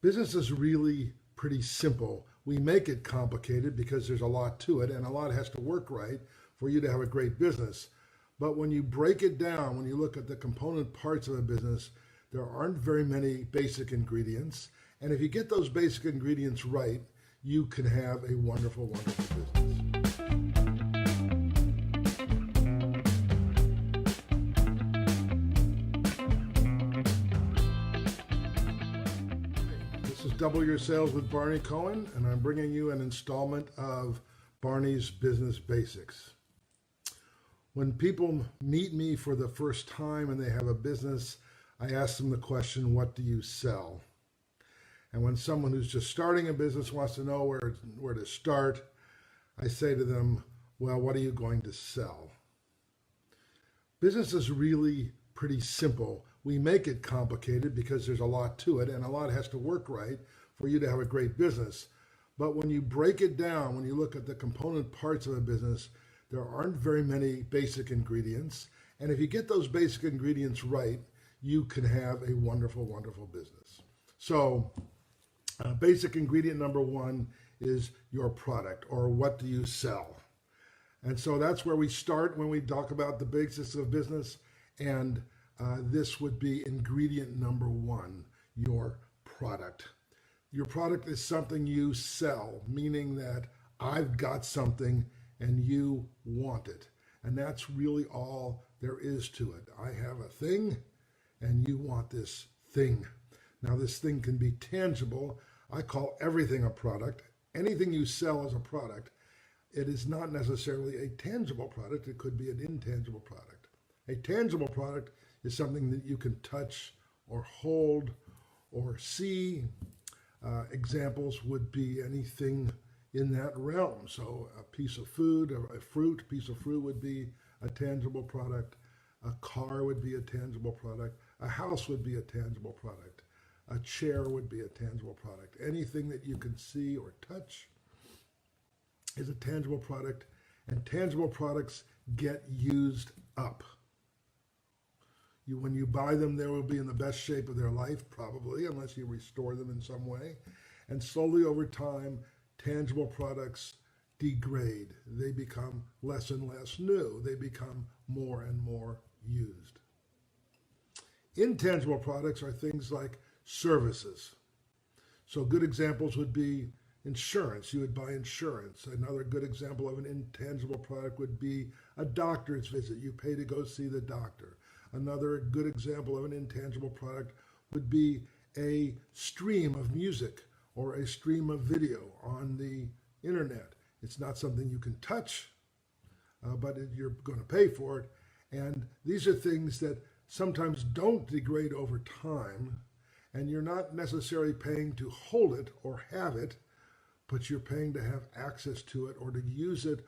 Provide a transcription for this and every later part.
Business is really pretty simple. We make it complicated because there's a lot to it and a lot has to work right for you to have a great business. But when you break it down, when you look at the component parts of a business, there aren't very many basic ingredients. And if you get those basic ingredients right, you can have a wonderful, wonderful business. This is Double Your Sales with Barney Cohen, and I'm bringing you an installment of Barney's Business Basics. When people meet me for the first time and they have a business, I ask them the question, what do you sell? And when someone who's just starting a business wants to know where to start, I say to them, well, what are you going to sell? Business is really pretty simple. We make it complicated because there's a lot to it and a lot has to work right for you to have a great business. But when you break it down, when you look at the component parts of a business, there aren't very many basic ingredients. And if you get those basic ingredients right, you can have a wonderful, wonderful business. So basic ingredient number one is your product, or what do you sell? And so that's where we start when we talk about the basics of business. And this would be ingredient number one, your product. Your product is something you sell, meaning that I've got something and you want it. And that's really all there is to it. I have a thing and you want this thing. Now, this thing can be tangible. I call everything a product. Anything you sell is a product. It is not necessarily a tangible product. It could be an intangible product. A tangible product is something that you can touch or hold or see. Examples would be anything in that realm. So a piece of food, a piece of fruit would be a tangible product. A car would be a tangible product. A house would be a tangible product. A chair would be a tangible product. Anything that you can see or touch is a tangible product, and tangible products get used up. When you buy them, they will be in the best shape of their life, probably, unless you restore them in some way. And slowly over time, tangible products degrade. They become less and less new. They become more and more used. Intangible products are things like services. So good examples would be insurance. You would buy insurance. Another good example of an intangible product would be a doctor's visit. You pay to go see the doctor. Another good example of an intangible product would be a stream of music or a stream of video on the internet. It's not something you can touch, but you're going to pay for it. And these are things that sometimes don't degrade over time, and you're not necessarily paying to hold it or have it, but you're paying to have access to it or to use it.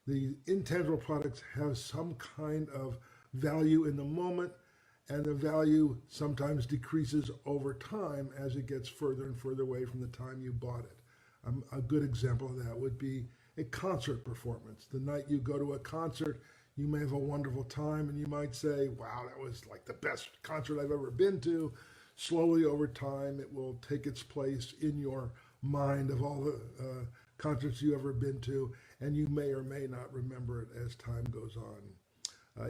The intangible products have some kind of value in the moment, and the value sometimes decreases over time as it gets further and further away from the time you bought it. A good example of that would be a concert performance. The night you go to a concert, you may have a wonderful time and you might say, wow, that was like the best concert I've ever been to. Slowly over time, it will take its place in your mind of all the concerts you've ever been to, and you may or may not remember it as time goes on.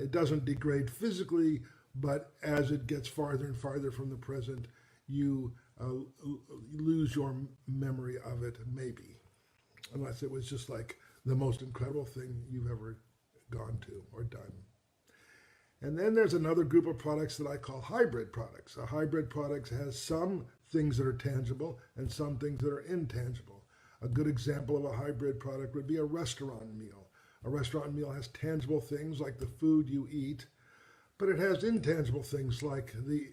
It doesn't degrade physically, but as it gets farther and farther from the present, you lose your memory of it, maybe, unless it was just like the most incredible thing you've ever gone to or done. And then there's another group of products that I call hybrid products. A hybrid product has some things that are tangible and some things that are intangible. A good example of a hybrid product would be a restaurant meal. A restaurant meal has tangible things like the food you eat, but it has intangible things like the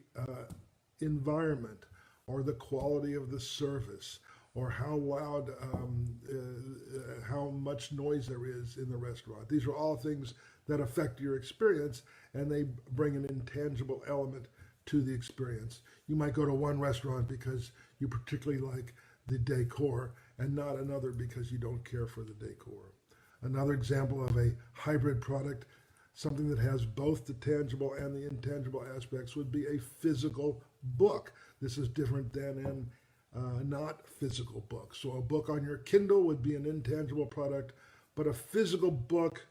environment or the quality of the service or how loud, how much noise there is in the restaurant. These are all things that affect your experience, and they bring an intangible element to the experience. You might go to one restaurant because you particularly like the decor and not another because you don't care for the decor. Another example of a hybrid product, something that has both the tangible and the intangible aspects, would be a physical book. This is different than an not physical books. So a book on your Kindle would be an intangible product, but a physical book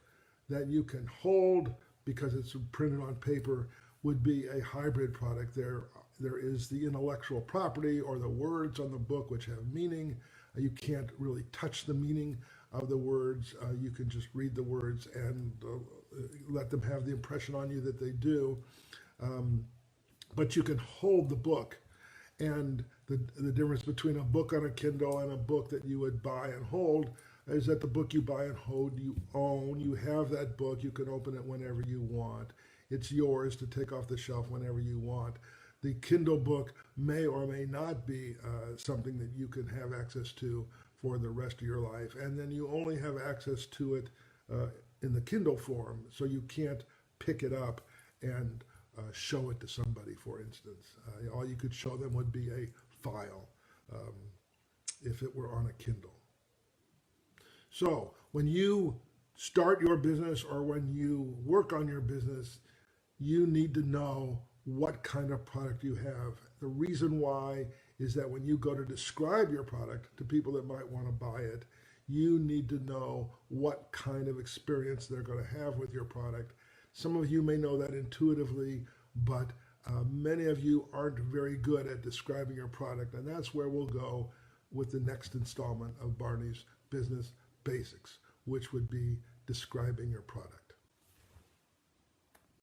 that you can hold because it's printed on paper would be a hybrid product. There is the intellectual property or the words on the book which have meaning. You can't really touch the meaning of the words. You can just read the words and let them have the impression on you that they do. But you can hold the book. And the difference between a book on a Kindle and a book that you would buy and hold is that the book you buy and hold, you own. You have that book. You can open it whenever you want. It's yours to take off the shelf whenever you want. The Kindle book may or may not be something that you can have access to for the rest of your life. And then you only have access to it in the Kindle form, so you can't pick it up and show it to somebody, for instance. All you could show them would be a file if it were on a Kindle. So when you start your business or when you work on your business, you need to know what kind of product you have. The reason why is that when you go to describe your product to people that might want to buy it, you need to know what kind of experience they're going to have with your product. Some of you may know that intuitively, but many of you aren't very good at describing your product, and that's where we'll go with the next installment of Barney's Business Basics, which would be describing your product.